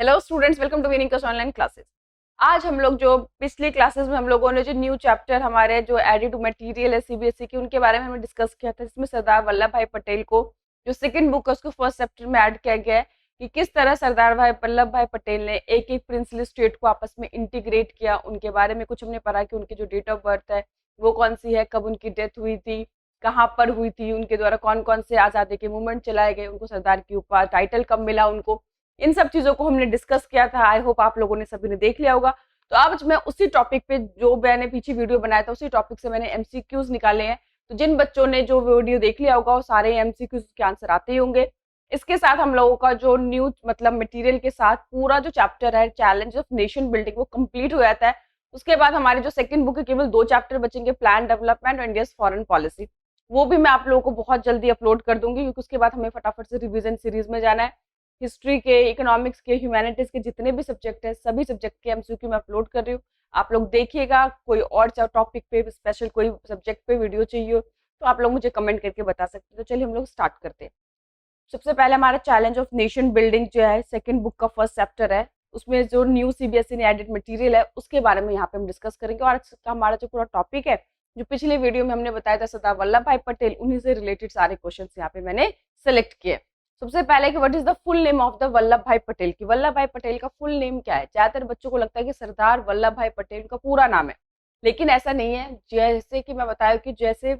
Hello students, welcome to विनिंकस online classes. आज हम लोग जो पिछली क्लासेस में हम लोगों ने जो न्यू चैप्टर हमारे जो एडिड मटेरियल है सीबीएसई की, उनके बारे में हमने डिस्कस किया था, जिसमें सरदार वल्लभ भाई पटेल को जो सेकंड बुक है उसको फर्स्ट चैप्टर में ऐड किया गया है कि किस तरह सरदार वल्लभ भाई पटेल ने एक एक प्रिंसली स्टेट को आपस में इंटीग्रेट किया। उनके बारे में कुछ हमने पढ़ा कि उनकी जो डेट ऑफ बर्थ है वो कौन सी है, कब उनकी डेथ हुई थी, कहाँ पर हुई थी, उनके द्वारा कौन कौन से आज़ादी के मूवमेंट चलाए गए, उनको सरदार की ऊपर टाइटल कब मिला उनको, इन सब चीजों को हमने डिस्कस किया था। आई होप आप लोगों ने सभी ने देख लिया होगा। तो आज मैं उसी टॉपिक पे जो मैंने पीछे वीडियो बनाया था उसी टॉपिक से मैंने एमसीक्यूज निकाले हैं। तो जिन बच्चों ने जो वीडियो देख लिया होगा वो सारे एमसीक्यूज के आंसर आते ही होंगे। इसके साथ हम लोगों का जो न्यू मतलब मटेरियल के साथ पूरा जो चैप्टर है चैलेंज ऑफ नेशन बिल्डिंग वो कंप्लीट हो जाता है। उसके बाद हमारी जो सेकंड बुक है केवल 2 चैप्टर बचेंगे, प्लान डेवलपमेंट और इंडिया फॉरेन पॉलिसी। वो भी मैं आप लोगों को बहुत जल्दी अपलोड कर दूंगी क्योंकि उसके बाद हमें फटाफट से रिविजन सीरीज में जाना है। हिस्ट्री के, इकोनॉमिक्स के, ह्यूमैनिटीज के जितने भी सब्जेक्ट है सभी सब्जेक्ट के एमसीक्यू मैं अपलोड कर रही हूँ। आप लोग देखिएगा। कोई और टॉपिक पे स्पेशल कोई सब्जेक्ट पे वीडियो चाहिए हो तो आप लोग मुझे कमेंट करके बता सकते हैं। तो चलिए हम लोग स्टार्ट करते हैं। सबसे पहले हमारा चैलेंज ऑफ नेशन बिल्डिंग जो है सेकंड बुक का फर्स्ट चैप्टर है, उसमें जो न्यू सीबीएसई ने एडिड मटेरियल है उसके बारे में यहाँ पे हम डिस्कस करेंगे। और हमारा जो पूरा टॉपिक है जो पिछले वीडियो में हमने बताया था सरदार वल्लभ भाई पटेल, उन्हीं से रिलेटेड सारे क्वेश्चन यहाँ पे मैंने सेलेक्ट किए। सबसे पहले कि what is the full name of the Vallabh भाई पटेल की, वल्लभ भाई पटेल का फुल नेम क्या है। ज्यादातर बच्चों को लगता है कि सरदार वल्लभ भाई पटेल का पूरा नाम है, लेकिन ऐसा नहीं है। जैसे कि मैं बताया कि जैसे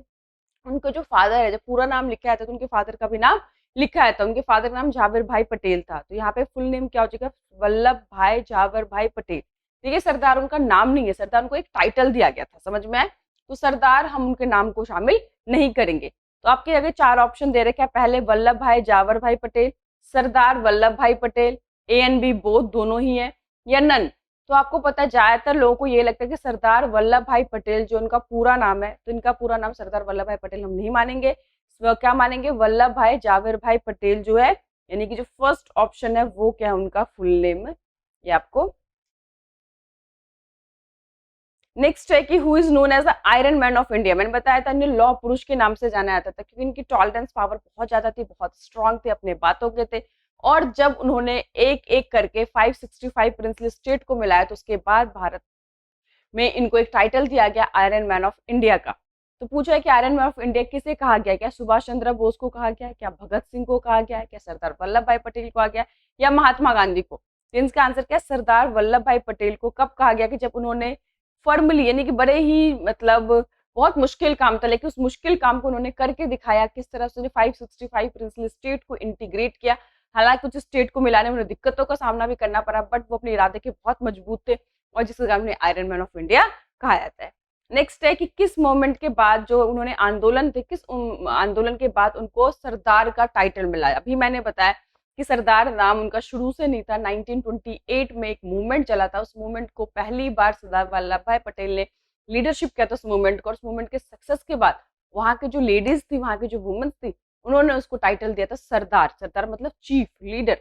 उनको जो फादर है जब पूरा नाम लिखा है तो उनके फादर का भी नाम लिखा है था, उनके फादर का नाम जावेर भाई पटेल था। तो यहाँ पे फुल नेम क्या हो जाएगा, वल्लभ भाई जावेर भाई पटेल। ठीक है, सरदार उनका नाम नहीं है, सरदार उनको एक टाइटल दिया गया था, समझ में आए। तो सरदार हम उनके नाम को शामिल नहीं करेंगे। तो आपके आगे 4 ऑप्शन दे रखे हैं। पहले वल्लभ भाई जावेर भाई Patel, Sardar Vallabhbhai Patel, A and B both दोनों ही है, या नन। तो आपको पता है ज्यादातर लोगों को ये लगता है कि सरदार वल्लभ भाई पटेल जो उनका पूरा नाम है, तो इनका पूरा नाम सरदार वल्लभ भाई पटेल हम नहीं मानेंगे। क्या मानेंगे, वल्लभ भाई जावेर भाई पटेल जो है, यानी कि जो फर्स्ट ऑप्शन है वो क्या है उनका फुल नेम है, ये आपको। नेक्स्ट है कि who is known as the iron man of India. मैंने बताया था इन्हें लौह पुरुष के नाम से जाना जाता था क्योंकि इनकी टॉलरेंस पावर बहुत ज्यादा थी, बहुत स्ट्रांग थे, अपने बातों के थे। और जब उन्होंने एक एक करके 565 प्रिंसली स्टेट को मिलाया तो उसके बाद भारत में इनको एक टाइटल दिया गया आयरन मैन ऑफ इंडिया का। तो पूछा है कि आयरन मैन ऑफ इंडिया किसे कहा गया, क्या सुभाष चंद्र बोस को कहा गया, क्या भगत सिंह को कहा गया, क्या सरदार वल्लभ भाई पटेल को कहा गया, या महात्मा गांधी को। तो इसका आंसर क्या, सरदार वल्लभ भाई पटेल को कब कहा गया कि जब उन्होंने फॉर्मली, यानी कि बड़े ही मतलब बहुत मुश्किल काम था लेकिन उस मुश्किल काम को उन्होंने करके दिखाया। किस तरह से 565 प्रिंसली स्टेट को इंटीग्रेट किया। हालांकि कुछ स्टेट को मिलाने में उन्हें दिक्कतों का सामना भी करना पड़ा, बट वो अपने इरादे के बहुत मजबूत थे और जिसके कारण उन्हें आयरन मैन ऑफ इंडिया कहा जाता है। नेक्स्ट है कि किस मोमेंट के बाद जो उन्होंने आंदोलन थे, किस आंदोलन के बाद उनको सरदार का टाइटल मिला। अभी मैंने बताया कि सरदार नाम उनका शुरू से नहीं था। 1928 में एक मूवमेंट चला था, उस मूवमेंट को पहली बार सरदार वल्लभ भाई पटेल ने लीडरशिप किया था उस मूवमेंट को। और उस मूवमेंट के सक्सेस के बाद वहां के जो लेडीज थी, वहां की जो वुमेन्स थी, उन्होंने उसको टाइटल दिया था सरदार। सरदार मतलब चीफ लीडर।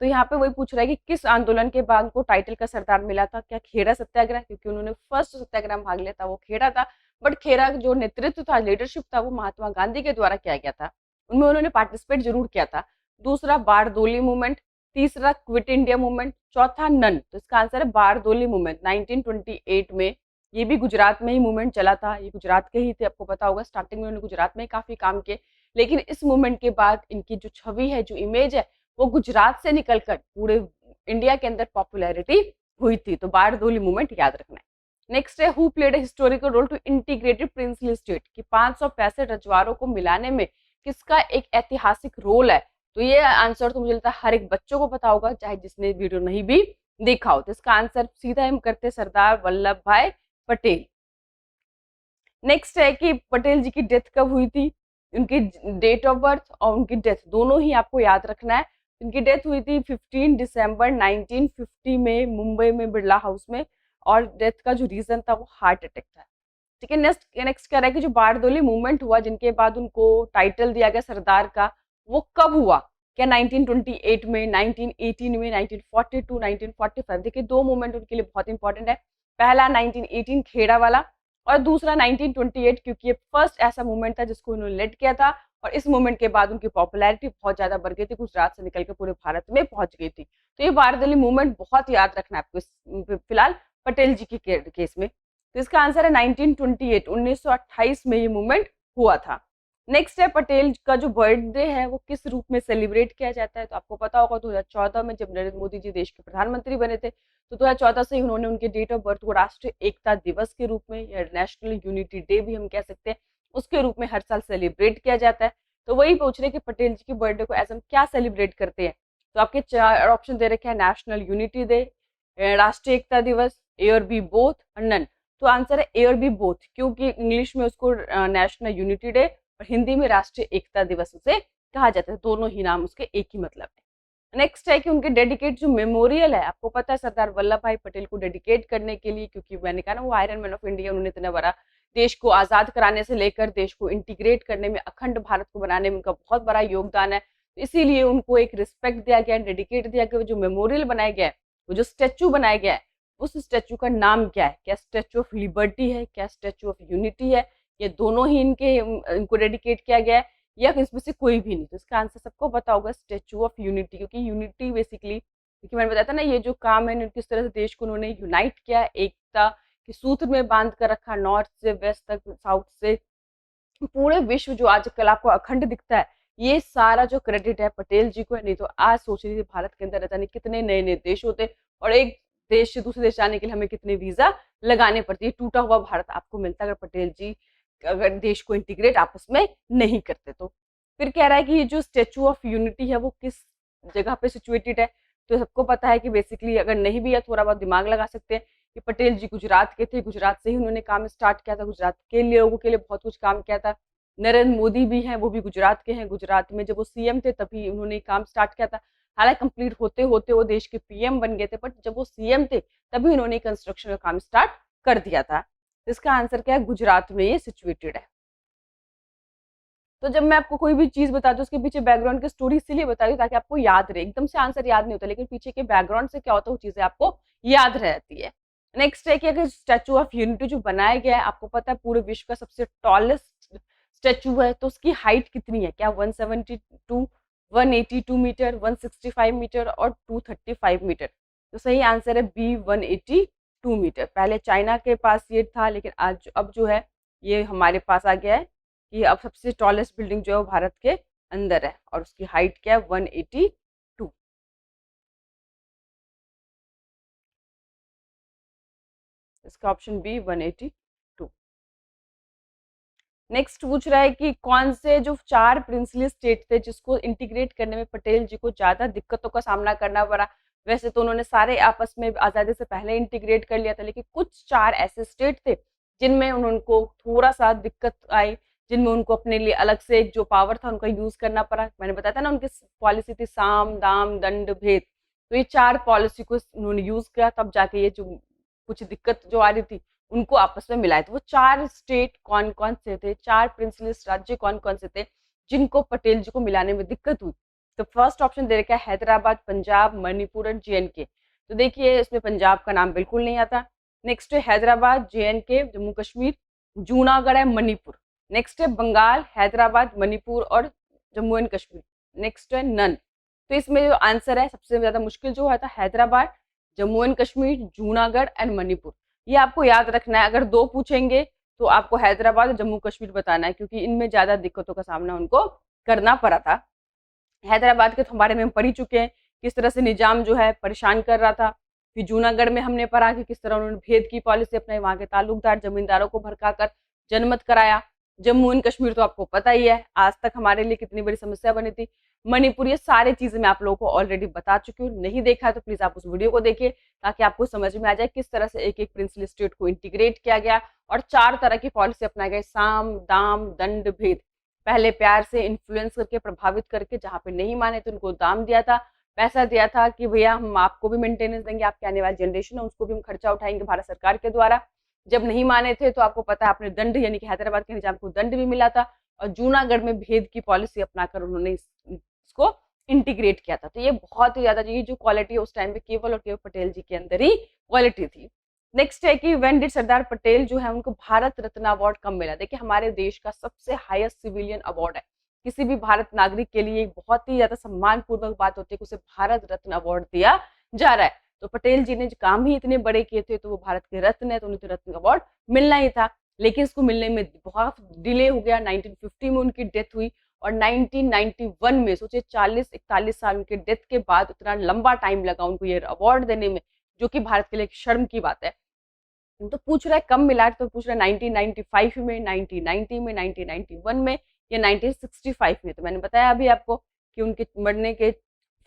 तो यहाँ पे वही पूछ रहा है कि किस आंदोलन के बाद उनको टाइटल का सरदार मिला था। क्या खेड़ा सत्याग्रह, क्योंकि उन्होंने फर्स्ट सत्याग्रह में भाग लिया था वो खेड़ा था, बट खेड़ा जो नेतृत्व था, लीडरशिप था, वो महात्मा गांधी के द्वारा किया गया था, उनमें उन्होंने पार्टिसिपेट जरूर किया था। दूसरा बारदोली मूवमेंट, तीसरा क्विट इंडिया मूवमेंट, चौथा नन। तो इसका आंसर है बारदोली मूवमेंट 1928 में। ये भी गुजरात में ही मूवमेंट चला था, ये गुजरात के ही थे, आपको पता होगा। स्टार्टिंग में उन्होंने गुजरात में ही काफी काम किए, लेकिन इस मूवमेंट के बाद इनकी जो छवि है, जो इमेज है, वो गुजरात से निकलकर पूरे इंडिया के अंदर पॉपुलैरिटी हुई थी। तो बारदोली मूवमेंट याद रखना है। नेक्स्ट है who played a historical role to integrated princely state, कि 565 रजवाड़ों को मिलाने में किसका एक ऐतिहासिक रोल है। तो ये आंसर तो मुझे लगता है हर एक बच्चों को पता होगा, चाहे जिसने वीडियो नहीं भी देखा हो। तो इसका आंसर सीधा हम करते सरदार वल्लभ भाई पटेल। नेक्स्ट है कि पटेल जी की डेथ कब हुई थी, उनकी डेट ऑफ बर्थ और उनकी डेथ दोनों ही आपको याद रखना है। उनकी डेथ हुई थी 15 दिसंबर 1950 में मुंबई में बिरला हाउस में, और डेथ का जो रीजन था वो हार्ट अटैक था। ठीक है, नेक्स्ट कह रहा है कि जो बारदोली मूवमेंट हुआ जिनके बाद उनको टाइटल दिया गया सरदार का, वो कब हुआ। क्या 1928 में, 1918 में, 1942, 1945। देखिए 2 मूवमेंट उनके लिए बहुत इंपॉर्टेंट है। पहला 1918 खेड़ा वाला, और दूसरा 1928 क्योंकि ये फर्स्ट ऐसा मूवमेंट था जिसको उन्होंने लेड किया था और इस मूवमेंट के बाद उनकी पॉपुलैरिटी बहुत ज्यादा बढ़ गई थी, गुजरात से निकल के पूरे भारत में पहुंच गई थी। तो ये बारदाली मूवमेंट बहुत याद रखना है आपको फिलहाल पटेल जी के केस में। तो इसका आंसर है 1928, 1928 में ये मूवमेंट हुआ था। नेक्स्ट है पटेल का जो बर्थडे है वो किस रूप में सेलिब्रेट किया जाता है। तो आपको पता होगा 2014 में जब नरेंद्र मोदी जी देश के प्रधानमंत्री बने थे, तो 2014 से ही उन्होंने उनके डेट ऑफ बर्थ को राष्ट्रीय एकता दिवस के रूप में या नेशनल यूनिटी डे भी हम कह सकते हैं, उसके रूप में हर साल सेलिब्रेट किया जाता है। तो वही पूछ रहे कि पटेल जी की बर्थडे को ऐसा हम क्या सेलिब्रेट करते हैं। तो आपके 4 ऑप्शन दे रखे हैं, नेशनल यूनिटी डे, राष्ट्रीय एकता दिवस, ए और बी बोथ और नन। तो आंसर है ए और बी बोथ, क्योंकि इंग्लिश में उसको नेशनल यूनिटी डे और हिंदी में राष्ट्रीय एकता दिवस उसे कहा जाता है। दोनों ही नाम उसके एक ही मतलब है। नेक्स्ट है कि उनके डेडिकेट जो मेमोरियल है, आपको पता है सरदार वल्लभ भाई पटेल को डेडिकेट करने के लिए, क्योंकि मैंने कहा ना वो आयरन मैन ऑफ इंडिया, उन्होंने इतना बड़ा देश को आजाद कराने से लेकर देश को इंटीग्रेट करने में, अखंड भारत को बनाने में उनका बहुत बड़ा योगदान है। तो इसीलिए उनको एक रिस्पेक्ट दिया गया, डेडिकेट दिया गया। जो मेमोरियल बनाया गया है, वो जो स्टेचू बनाया गया है, उस स्टेचू का नाम क्या है? क्या स्टेचू ऑफ लिबर्टी है, क्या स्टेचू ऑफ यूनिटी है? ये दोनों ही इनको डेडिकेट किया गया है या इसमें से कोई भी नहीं? तो इसका आंसर सबको पता होगा, स्टेचू ऑफ यूनिटी। क्योंकि यूनिटी बेसिकली, क्योंकि मैंने बताया था ना, ये जो काम है किस तरह से देश को उन्होंने यूनाइट किया, एकता के सूत्र में बांध कर रखा, नॉर्थ से वेस्ट तक, साउथ से पूरे विश्व जो आजकल आपको अखंड दिखता है, ये सारा जो क्रेडिट है पटेल जी को है। नहीं तो आज सोच रही थी भारत के अंदर नहीं कितने नए नए देश होते और एक देश से दूसरे देश जाने के लिए हमें कितने वीजा लगाने पड़ती है। टूटा हुआ भारत आपको मिलता अगर पटेल जी अगर देश को इंटीग्रेट आपस में नहीं करते तो। फिर कह रहा है कि ये जो स्टेचू ऑफ यूनिटी है वो किस जगह पे सिचुएटेड है। तो सबको पता है कि बेसिकली अगर नहीं भी है थोड़ा बहुत दिमाग लगा सकते हैं कि पटेल जी गुजरात के थे, गुजरात से ही उन्होंने काम स्टार्ट किया था, गुजरात के लोगों के लिए बहुत कुछ काम किया था। नरेंद्र मोदी भी हैं, वो भी गुजरात के हैं, गुजरात में जब वो सीएम थे तभी उन्होंने काम स्टार्ट किया था। हालांकि कंप्लीट होते होते वो देश के पीएम बन गए थे, बट जब वो सीएम थे तभी उन्होंने कंस्ट्रक्शन का काम स्टार्ट कर दिया था। इसका आंसर क्या है? गुजरात में ये सिचुएटेड है। तो जब मैं आपको कोई भी चीज बताती हूँ उसके पीछे बैकग्राउंड की स्टोरी इसीलिए बताती हूँ ताकि आपको याद रहे। एकदम से आंसर याद नहीं होता, लेकिन पीछे के बैकग्राउंड से क्या होता है वो चीजें आपको याद रहती है। नेक्स्ट है कि अगर स्टैचू ऑफ यूनिटी जो बनाया गया है, आपको पता है पूरे विश्व का सबसे टॉलेस्ट स्टैचू है, तो उसकी हाइट कितनी है? क्या 172, 182 मीटर, 165 मीटर और 235 मीटर? तो सही आंसर है बी, 182 मीटर। पहले चाइना के पास ये था, लेकिन आज अब जो है ये हमारे पास आ गया है कि अब सबसे टॉलेस्ट बिल्डिंग जो है वो भारत के अंदर है और उसकी हाइट क्या है? 182। इसका ऑप्शन बी 182। नेक्स्ट पूछ रहा है कि कौन से जो 4 प्रिंसली स्टेट थे जिसको इंटीग्रेट करने में पटेल जी को ज्यादा दिक्कतों का सामना करना पड़ा। वैसे तो उन्होंने सारे आपस में आजादी से पहले इंटीग्रेट कर लिया था, लेकिन कुछ 4 ऐसे स्टेट थे जिनमें उनको थोड़ा सा दिक्कत आई, जिनमें उनको अपने लिए अलग से एक जो पावर था उनका यूज करना पड़ा। मैंने बताया था ना उनकी पॉलिसी थी साम दाम दंड भेद। तो ये 4 पॉलिसी को उन्होंने यूज किया, तब जाके ये जो कुछ दिक्कत जो आ रही थी उनको आपस में मिलाए। तो वो 4 स्टेट कौन कौन से थे, 4 प्रिंसली राज्य कौन कौन से थे जिनको पटेल जी को मिलाने में दिक्कत हुई? तो फर्स्ट ऑप्शन दे रखा है हैदराबाद, पंजाब, मणिपुर और जेएनके। तो देखिए इसमें पंजाब का नाम बिल्कुल नहीं आता। नेक्स्ट है हैदराबाद, जेएनके जम्मू कश्मीर, जूनागढ़ है मणिपुर। नेक्स्ट है बंगाल, हैदराबाद, मणिपुर और जम्मू एंड कश्मीर। नेक्स्ट है नन। तो इसमें जो आंसर है सबसे ज्यादा मुश्किल जो है था हैदराबाद, जम्मू एंड कश्मीर, जूनागढ़ एंड मणिपुर। ये आपको याद रखना है। अगर 2 पूछेंगे तो आपको हैदराबाद और जम्मू कश्मीर बताना है, क्योंकि इनमें ज्यादा दिक्कतों का सामना उनको करना पड़ा था। हैदराबाद के तो हमारे में हम पढ़ ही चुके हैं किस तरह से निजाम जो है परेशान कर रहा था। फिर जूनागढ़ में हमने पढ़ा कि किस तरह उन्होंने भेद की पॉलिसी अपनाई, वहां के ताल्लुकदार जमींदारों को भड़काकर जनमत कराया। जम्मू एंड कश्मीर तो आपको पता ही है आज तक हमारे लिए कितनी बड़ी समस्या बनी थी। मणिपुर, ये सारी चीजें मैं आप लोगों को ऑलरेडी बता चुकी हूँ। नहीं देखा है तो प्लीज आप उस वीडियो को देखिए ताकि आपको समझ में आ जाए किस तरह से एक एक प्रिंसली स्टेट को इंटीग्रेट किया गया और 4 तरह की पॉलिसी अपनाई गई, साम दाम दंड भेद। पहले प्यार से इन्फ्लुएंस करके प्रभावित करके, जहाँ पे नहीं माने तो उनको दाम दिया था, पैसा दिया था कि भैया हम आपको भी मेंटेनेंस देंगे, आपके आने वाली जनरेशन है उसको भी हम खर्चा उठाएंगे भारत सरकार के द्वारा। जब नहीं माने थे तो आपको पता है आपने दंड, यानी कि हैदराबाद के निजाम को दंड भी मिला था और जूनागढ़ में भेद की पॉलिसी अपनाकर उन्होंने इसको इंटीग्रेट किया था। तो ये बहुत ही ज्यादा ये जो क्वालिटी है उस टाइम पे केवल और केवल पटेल जी के अंदर ही क्वालिटी थी। नेक्स्ट है कि व्हेन डिड सरदार पटेल जो है उनको भारत रत्न अवार्ड कब मिला? देखिए हमारे देश का सबसे हाईएस्ट सिविलियन अवार्ड है, किसी भी भारत नागरिक के लिए एक बहुत ही ज्यादा सम्मानपूर्वक बात होती है कि उसे भारत रत्न अवार्ड दिया जा रहा है। तो पटेल जी ने जो काम ही इतने बड़े किए थे तो वो भारत के रत्न है, तो उन्हें तो रत्न अवार्ड मिलना ही था। लेकिन इसको मिलने में बहुत डिले हो गया। 1950 में उनकी डेथ हुई और 1991 में सोचिए 40-41 साल उनके डेथ के बाद इतना लंबा टाइम लगा उनको ये अवार्ड देने में, जो कि भारत के लिए एक शर्म की बात है। तो पूछ रहा है कब मिला, तो पूछ रहा है 1995 में, 1990 में, 1991 में या 1965 में। तो मैंने बताया अभी आपको कि उनके मरने के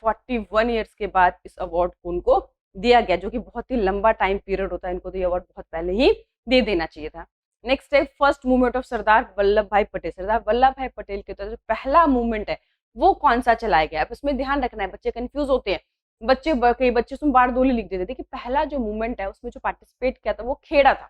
41 ईयर्स के बाद इस अवार्ड को उनको दिया गया, जो कि बहुत ही लंबा टाइम पीरियड होता है। इनको तो ये अवार्ड बहुत पहले ही दे देना चाहिए था। नेक्स्ट है first movement of Sardar Vallabhbhai Patel. Sardar Vallabhbhai Patel के तरफ जो पहला मूवमेंट है वो कौन सा चलाया गया है, इसमें ध्यान रखना है, बच्चे कंफ्यूज होते हैं। कई बच्चे उसमें बारदोली लिख देते थे कि पहला जो मूवमेंट है उसमें जो पार्टिसिपेट किया था वो खेड़ा था।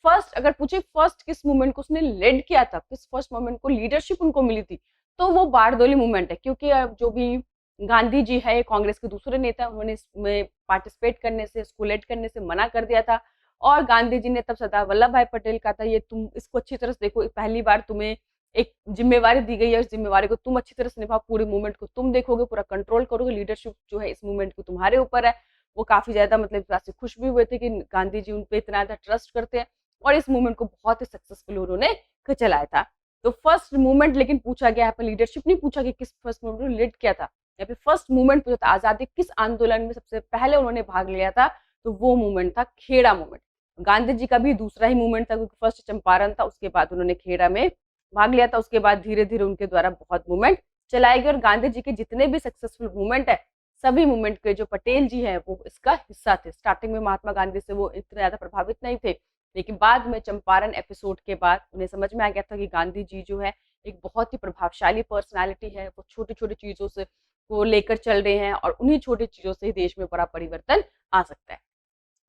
फर्स्ट अगर पूछे फर्स्ट किस मूवमेंट को उसने लीड किया था, किस फर्स्ट मूवमेंट को लीडरशिप उनको मिली थी, तो वो बारदोली मूवमेंट है। क्योंकि जो भी गांधी जी है कांग्रेस के दूसरे नेता, उन्होंने इसमें पार्टिसिपेट करने से, इसको लीड करने से मना कर दिया था। और गांधी जी ने तब सरदार वल्लभ भाई पटेल का था ये तुम इसको अच्छी तरह से देखो, पहली बार तुम्हें एक जिम्मेवारी दी गई है, इस जिम्मेवारी को तुम अच्छी तरह से निभाओ, पूरे मूवमेंट को तुम देखोगे, पूरा कंट्रोल करोगे, लीडरशिप जो है इस मूवमेंट को तुम्हारे ऊपर है। वो काफी ज्यादा मतलब इस बात से खुश भी हुए थे कि गांधी जी उन पे इतना ज्यादा ट्रस्ट करते हैं और इस मूवमेंट को बहुत ही सक्सेसफुल उन्होंने चलाया था। तो फर्स्ट मूवमेंट लेकिन पूछा गया यहाँ पर, लीडरशिप नहीं पूछा कि किस फर्स्ट मूवमेंट लीड किया था, यहाँ पे फर्स्ट मूवमेंट पूछा था आजादी किस आंदोलन में सबसे पहले उन्होंने भाग लिया था, तो वो मूवमेंट था खेड़ा मूवमेंट। गांधी जी का भी दूसरा ही मूवमेंट था क्योंकि फर्स्ट चंपारण था, उसके बाद उन्होंने खेड़ा में भाग लिया था। उसके बाद धीरे धीरे उनके द्वारा बहुत मूवमेंट चलाए गए और गांधी जी के जितने भी सक्सेसफुल मूवमेंट है सभी मूवमेंट के जो पटेल जी हैं वो इसका हिस्सा थे। स्टार्टिंग में महात्मा गांधी से वो इतने ज्यादा प्रभावित नहीं थे, लेकिन बाद में चंपारण एपिसोड के बाद उन्हें समझ में आ गया था कि गांधी जी जो है एक बहुत ही प्रभावशाली पर्सनालिटी है, वो छोटी छोटी चीजों से को लेकर चल रहे हैं और उन्हीं छोटी चीजों से ही देश में बड़ा परिवर्तन आ सकता है।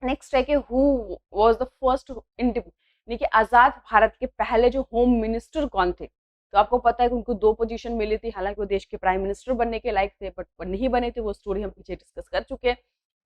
नेक्स्ट है कि हु वाज द फर्स्ट यानी कि आजाद भारत के पहले जो होम मिनिस्टर कौन थे। तो आपको पता है कि उनको 2 पोजीशन मिली थी, हालांकि वो देश के प्राइम मिनिस्टर बनने के लायक थे बट नहीं बने थे, वो स्टोरी हम पीछे डिस्कस कर चुके हैं।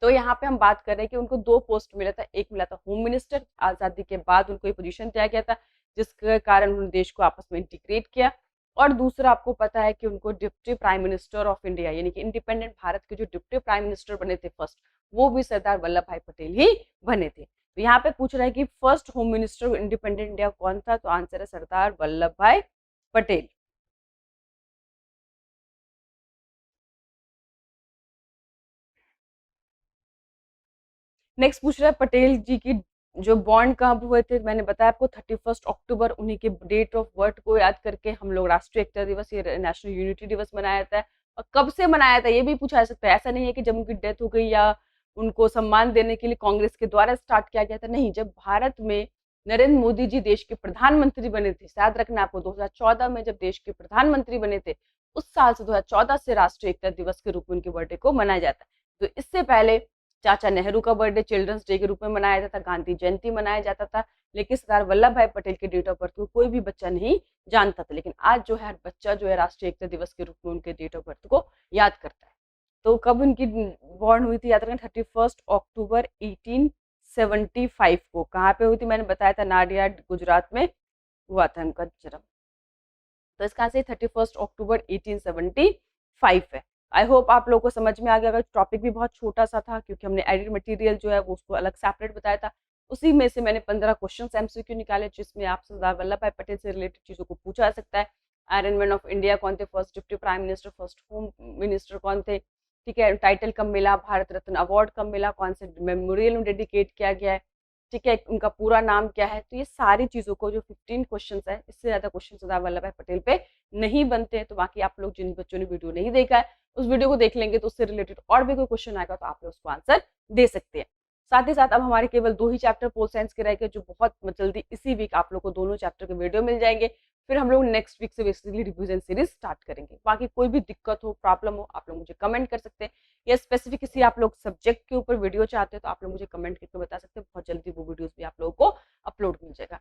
तो यहाँ पे हम बात कर रहे हैं कि उनको 2 पोस्ट मिला था, एक मिला था होम मिनिस्टर, आजादी के बाद उनको ये पोजीशन दिया गया था जिसके कारण उन्होंने देश को आपस में इंटीग्रेट किया। और दूसरा आपको पता है कि उनको deputy prime minister of India यानी कि इंडिपेंडेंट भारत के जो डिप्टी प्राइम मिनिस्टर बने थे फर्स्ट, वो भी सरदार वल्लभ भाई पटेल ही बने थे। तो यहाँ पे पूछ रहा है कि first home minister independent India कौन था, तो आंसर है सरदार वल्लभ भाई पटेल। नेक्स्ट पूछ रहा है पटेल जी की जो बॉन्ड कब हुए थे, मैंने बताया आपको 31 अक्टूबर, उन्हीं के डेट ऑफ बर्थ को याद करके हम लोग राष्ट्रीय एकता दिवस या नेशनल यूनिटी दिवस मनाया जाता है। और कब से मनाया था ये भी पूछा जा सकता है, ऐसा नहीं है कि जब उनकी डेथ हो गई या उनको सम्मान देने के लिए कांग्रेस के द्वारा स्टार्ट किया गया था, नहीं, जब भारत में नरेंद्र मोदी जी देश के प्रधानमंत्री बने थे, याद रखना आपको 2014 में जब देश के प्रधानमंत्री बने थे, उस साल से 2014 से राष्ट्रीय एकता दिवस के रूप में उनके बर्थडे को मनाया जाता है। तो इससे पहले चाचा नेहरू का बर्थडे चिल्ड्रंस डे के रूप में मनाया जाता था, गांधी जयंती मनाया जाता था, लेकिन सरदार वल्लभ भाई पटेल के डेट ऑफ बर्थ को कोई भी बच्चा नहीं जानता था। लेकिन आज जो है हर बच्चा जो है राष्ट्रीय एकता दिवस के रूप में उनके डेट ऑफ बर्थ को याद करता है। तो कब उनकी बॉर्न हुई थी याद रखें, 31 अक्टूबर 1875 को। कहाँ पे हुई थी मैंने बताया था, नाडियाड गुजरात में हुआ था उनका जन्म। तो इसका से 31 अक्टूबर 1875 है। आई होप आप लोगों को समझ में आ गया। अगर टॉपिक भी बहुत छोटा सा था क्योंकि हमने एडिट मटेरियल जो है वो उसको अलग सेपरेट बताया था, उसी में से मैंने 15 क्वेश्चन एमसीक्यू निकाले जिसमें आप सरदार वल्लभ भाई पटेल से रिलेटेड चीजों को पूछा जा सकता है। आयरन मैन ऑफ इंडिया कौन थे, first deputy prime minister, first home minister कौन थे, ठीक है, टाइटल कब मिला, भारत रत्न अवार्ड कब मिला, कौन से मेमोरियल में डेडिकेट किया गया है, ठीक है, उनका पूरा नाम क्या है। तो ये सारी चीजों को जो 15 क्वेश्चन है, इससे ज्यादा क्वेश्चन सरदार वल्लभ भाई पटेल पे नहीं बनते हैं। तो बाकी आप लोग जिन बच्चों ने वीडियो नहीं देखा है उस वीडियो को देख लेंगे तो उससे रिलेटेड और भी कोई क्वेश्चन आएगा तो आप लोग उसको आंसर दे सकते हैं। साथ ही साथ अब हमारे केवल 2 ही चैप्टर पोल साइंस के रह गए, जो बहुत जल्दी इसी वीक आप लोग को दोनों चैप्टर के वीडियो मिल जाएंगे। फिर हम लोग नेक्स्ट वीक से बेसिकली रिवीजन सीरीज स्टार्ट करेंगे। बाकी कोई भी दिक्कत हो, प्रॉब्लम हो, आप लोग मुझे कमेंट कर सकते हैं, या स्पेसिफिक किसी आप लोग सब्जेक्ट के ऊपर वीडियो चाहते हैं तो आप लोग मुझे कमेंट करके बता सकते हैं। बहुत जल्दी वो वीडियोस भी आप लोगों को अपलोड मिल जाएगा।